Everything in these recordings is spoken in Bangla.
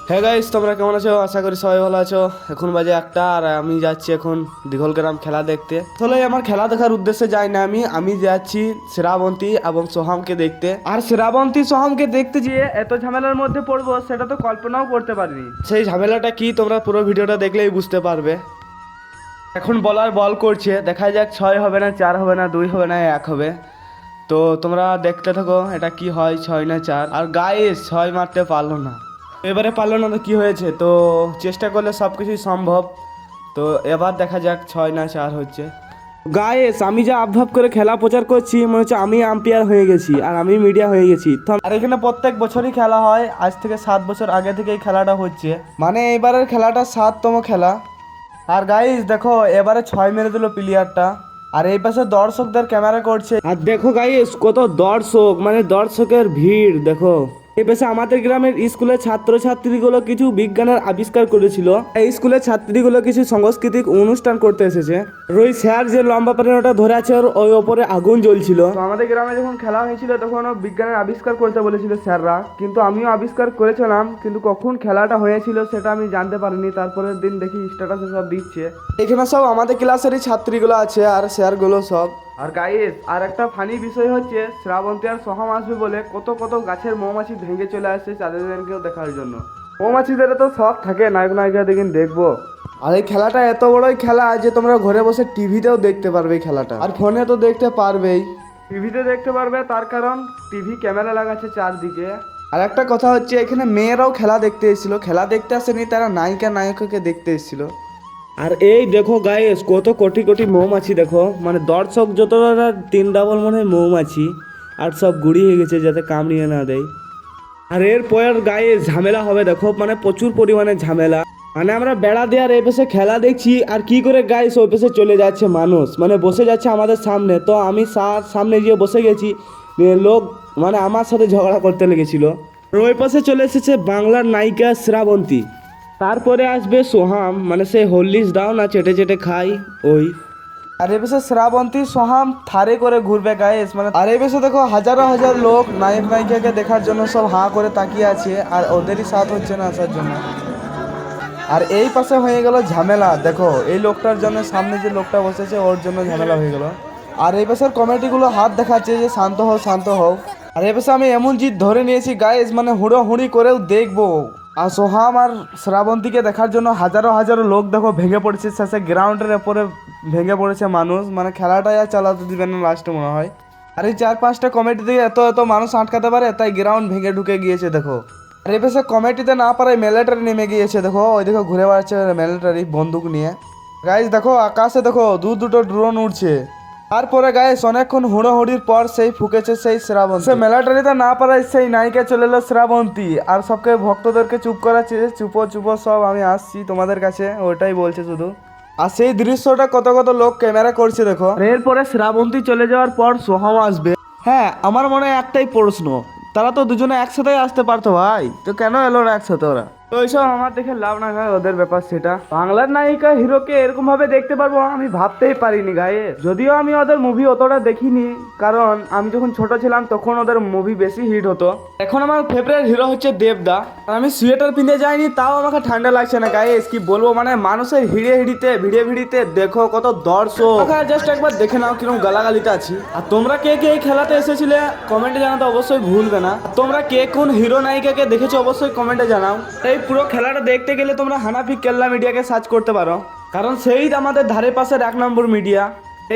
হ্যাঁ গাইস, তোমরা কেমন আছো? আশা করি সবাই ভালো আছো। এখন বাজে 1টা আর আমি যাচ্ছি এখন দিঘলগ্রাম খেলা দেখতে। আসলে আমার খেলা দেখার উদ্দেশ্যে যাই না, আমি যাচ্ছি শ্রাবন্তী এবং সোহামকে দেখতে। আর শ্রাবন্তী সোহামকে দেখতে গিয়ে এত ঝামেলার মধ্যে পড়বো সেটা তো কল্পনাও করতে পারিনি। সেই ঝামেলাটা কি তোমরা পুরো ভিডিওটা দেখলেই বুঝতে পারবে। এখন বলার বল করছে, দেখা যাক 6 হবে না 4 হবে না 2 হবে না 1 হবে। তো তোমরা দেখতে থাকো এটা কি হয়, 6 না 4। আর গাইস 6 মারতে পারলো না, এবারে পারলো না তো কি হয়েছে, তো চেষ্টা করলে সব কিছুই সম্ভব। তো এবার দেখা যাক 6 না 4 হচ্ছে। গাইস আমি যা আবভাব করে খেলা প্রচার করছি মনে হচ্ছে আমি আম্পায়ার হয়ে গেছি আর আমি মিডিয়া হয়ে গেছি। আর এখানে প্রত্যেক বছরই খেলা হয়, আজ থেকে 7 বছর আগে থেকে এই খেলাটা হচ্ছে, মানে এবারের খেলাটা 7তম খেলা। আর গাইস দেখো এবারে 6 মেরে দিল প্লেয়ারটা। আর এই পাশে দর্শকদের ক্যামেরা করছে, আর দেখো গাইস কত দর্শক, মানে দর্শকের ভিড় দেখো। এই পাশে আমাদের গ্রামের স্কুলের ছাত্রছাত্রীগুলো কিছু বিজ্ঞানের আবিষ্কার করেছিল। এই স্কুলের ছাত্রীগুলো কিছু সাংস্কৃতিক অনুষ্ঠান করতে এসেছে। ওই স্যার যে লম্বা পারেন ওটা ধরে আছে আর ওই ওপরে আগুন জ্বলছিল। তো আমাদের গ্রামে যখন খেলা হয়েছিল তখন বিজ্ঞানের আবিষ্কার করতে বলেছিল স্যাররা, কিন্তু আমিও আবিষ্কার করেছিলাম, কিন্তু কখন খেলাটা হয়েছিল সেটা আমি জানতে পারিনি। তারপরের দিন দেখি স্ট্যাটাসে সব দিচ্ছে। এখানে সব আমাদের ক্লাসেরই ছাত্রীগুলো আছে আর স্যারগুলো সব। আর গাইস আর একটা ফানি বিষয় হচ্ছে শ্রাবন্তী আর সোহাম আসবে বলে কত কত গাছের মৌমাছি ভেঙে চলে আসছে চাঁদেরকেও দেখার জন্য। মৌমাছিদের তো শখ থাকে নায়ক নায়িকা দেখেন দেখবো। আর এই খেলাটা এত বড়ই খেলা যে তোমরা ঘরে বসে টিভিতেও দেখতে পারবে এই খেলাটা, আর ফোনে তো দেখতে পারবেই। টিভিতে দেখতে পারবে তার কারণ টিভি ক্যামেরা লাগাচ্ছে চারদিকে। আর একটা কথা হচ্ছে এখানে মেয়েরাও খেলা দেখতে এসেছিল, খেলা দেখতে আসেনি, তারা নায়িকা নায়ককে দেখতে এসেছিল। আর এই দেখো গাইস কত কোটি কোটি মৌমাছি দেখো, মানে দর্শক যতটা 3 ডাবল মনে হয় মৌমাছি, আর সব গুড়ি হয়ে গেছে যাতে কামড়িয়ে না দেয়। আর এরপর গায়ে ঝামেলা হবে দেখো, মানে প্রচুর পরিমাণে ঝামেলা। মানে আমরা বেড়া দেওয়ার এই পাশে খেলা দেখছি আর কি করে গাইস ওই পাশে চলে যাচ্ছে মানুষ, মানে বসে যাচ্ছে আমাদের সামনে। তো আমি সামনে গিয়ে বসে গেছি, লোক মানে আমার সাথে ঝগড়া করতে লেগেছিল। ওই পাশে চলে এসেছে বাংলার নায়িকা শ্রাবন্তী, তারপরে আসবে সোহাম, মানে সে হরলিক্স দাও না চেটে চেটে খাই ওই। আর এই বেশে শ্রাবন্তী সোহাম থারে করে ঘুরবে গাইস, মানে আর এই বেশে দেখো হাজারো হাজার লোক নায়ক নায়িকাকে দেখার জন্য সব হাঁ করে তাকিয়ে আছে, আর ওদেরই সাথ হচ্ছে না আসার জন্য। আর এই পাশে হয়ে গেল ঝামেলা দেখো, এই লোকটার জন্য সামনে যে লোকটা বসেছে ওর জন্য ঝামেলা হয়ে গেল। আর এই পাশের কমিটিগুলো হাত দেখাচ্ছে যে শান্ত হও শান্ত হও। আর এই পাশে আমি এমন জিদ ধরে নিয়েছি গাইস, মানে হুড়োহুড়ি করেও দেখবো। আর সোহাম আর শ্রাবন্তীকে দেখার জন্য হাজারো হাজারো লোক দেখো ভেঙে পড়েছে, শেষে গ্রাউন্ডের ওপরে ভেঙে পড়েছে মানুষ, মানে খেলাটাই আর চালাতে দিবে না লাস্টে মনে হয়। আর এই 4-5টা কমিটি থেকে এত এত মানুষ আটকাতে পারে, তাই গ্রাউন্ড ভেঙে ঢুকে গিয়েছে দেখো। আর এই পাশে কমিটিতে না পারে মিলিটারি নেমে গিয়েছে দেখো, ওই দেখো ঘুরে বেড়াচ্ছে মিলিটারি বন্দুক নিয়ে। গাইস দেখো আকাশে দেখো দুটো ড্রোন উড়ছে। তারপরে গাইস অনেকক্ষণ হুড়োহুড়ির পর সেই ফুকেছে সেই শ্রাবন্তী। সে মিলিটারিতে না পারায় সেই নায়িকা চলে এলো শ্রাবন্তী, আর সবকে ভক্তদেরকে চুপ করাচ্ছে, চুপো চুপো সব আমি আসছি তোমাদের কাছে, ওটাই বলছে শুধু। আর সেই দৃশ্যটা কত কত লোক ক্যামেরা করছে দেখো। এরপরে শ্রাবন্তী চলে যাওয়ার পর সোহাম আসবে। হ্যাঁ আমার মনে হয় একটাই প্রশ্ন, তারা তো দুজনে একসাথে আসতে পারতো ভাই, তো কেন এলো না একসাথে ওরা? তো এইসব আমার দেখে লাভ না গায়ে, ওদের ব্যাপার সেটা। বাংলার নায়িকা হিরোকে এরকম ভাবে দেখতে পারবো আমি ভাবতেই পারিনি গায়ে। যদিও আমি ওদের মুভি অতটা দেখিনি, কারণ আমি যখন ছোট ছিলাম তখন ওদের মুভি বেশি হিট হতো। এখন আমার ফেভারিট হিরো হচ্ছে দেবদা। আর আমি সোয়েটার পিঁধে যাইনি তাও আমাকে ঠান্ডা লাগছে না গায়ে, কি বলবো, মানে মানুষের ভিড়ে ভিড়িতে দেখো কত দর্শক, জাস্ট একবার দেখে নাও কিরকম গালাগালিতে আছি। আর তোমরা কে কে এই খেলাতে এসেছিলে কমেন্টে জানাতে অবশ্যই ভুলবে না। তোমরা কে কোন হিরো নায়িকাকে দেখেছো অবশ্যই কমেন্টে জানাও। এই পুরো খেলাটা দেখতে গেলে তোমরা হানাফি কেল্লা মিডিয়াকে সার্চ করতে পারো, কারণ সেই আমাদের ধারে পাশের 1 নম্বর মিডিয়া।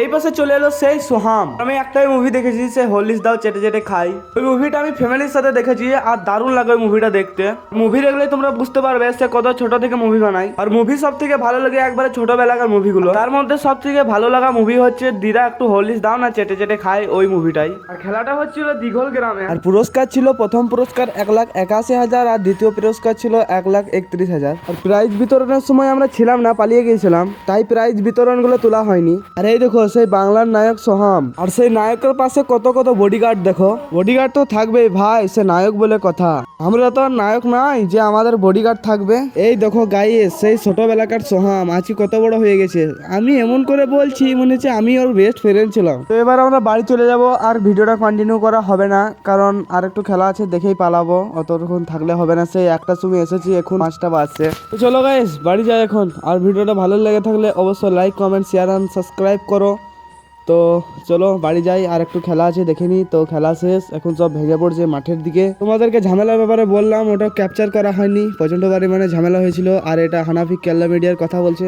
এই পাশে চলে এলো সেই সোহাম। আমি একটাই মুভি দেখেছি, সে হরলিক্স দাও চেটে চেটে খাই, ওই মুভিটা আমি ফ্যামিলির সাথে দেখেছি আর দারুণ লাগে ওই মুভিটা দেখতে। মুভি দেখলে তোমরা বুঝতে পারবে সে কত ছোট থেকে মুভি বানায়। আর মুভি সব থেকে ভালো লাগে একবারে ছোটবেলাকার মুভিগুলো, তার মধ্যে সব থেকে ভালো লাগা মুভি হচ্ছে দিদা একটু হরলিক্স দাও না চেটে চেটে খায়, ওই মুভিটাই। আর খেলাটা হচ্ছিল দিঘল গ্রামে। আর পুরস্কার ছিল প্রথম পুরস্কার 1,81,000 আর দ্বিতীয় পুরস্কার ছিল 1,31,000। আর প্রাইজ বিতরণের সময় আমরা ছিলাম না, পালিয়ে গিয়েছিলাম, তাই প্রাইজ বিতরণ গুলো তোলা হয়নি। আর এই দেখো সেই বাংলার নায়ক সোহাম, আর সেই নায়কের পাশে কত কত বডিগার্ড দেখো। বডিগার্ড তো থাকবেই ভাই, সে নায়ক বলে কথা। আমরা তো আর নায়ক নাই যে আমাদের বডিগার্ড থাকবে। এই দেখো গাইস, সেই ছোটবেলাকার সোহাম আজ কত বড় হয়ে গেছে। আমি এমন করে বলছি মনে হচ্ছে আমি ওর বেস্ট ফ্রেন্ড ছিলাম। তো এবার আমরা বাড়ি চলে যাব, আর ভিডিওটা কন্টিনিউ করা হবে না, কারণ আর একটু খেলা আছে, দেখেই পালাবো, অতক্ষণ থাকলে হবে না। সেই একটা সময় এসেছি, এখন 5টা বাজছে। তো চলো গাইস বাড়ি যাই এখন। আর ভিডিওটা ভালো লেগে থাকলে অবশ্যই like, comment, share and subscribe করো। তো চলো বাড়ি যাই, আর একটু খেলা আছে দেখে নি। তো খেলা শেষ, এখন সব ভেঙে পড়ছে মাঠের দিকে। তোমাদেরকে ঝামেলার ব্যাপারে বললাম, ওটা ক্যাপচার করা হয়নি, প্রচন্ড পরিমাণে ঝামেলা হয়েছিল। আর এটা হানাফি কেল্লা মিডিয়ার কথা বলছে।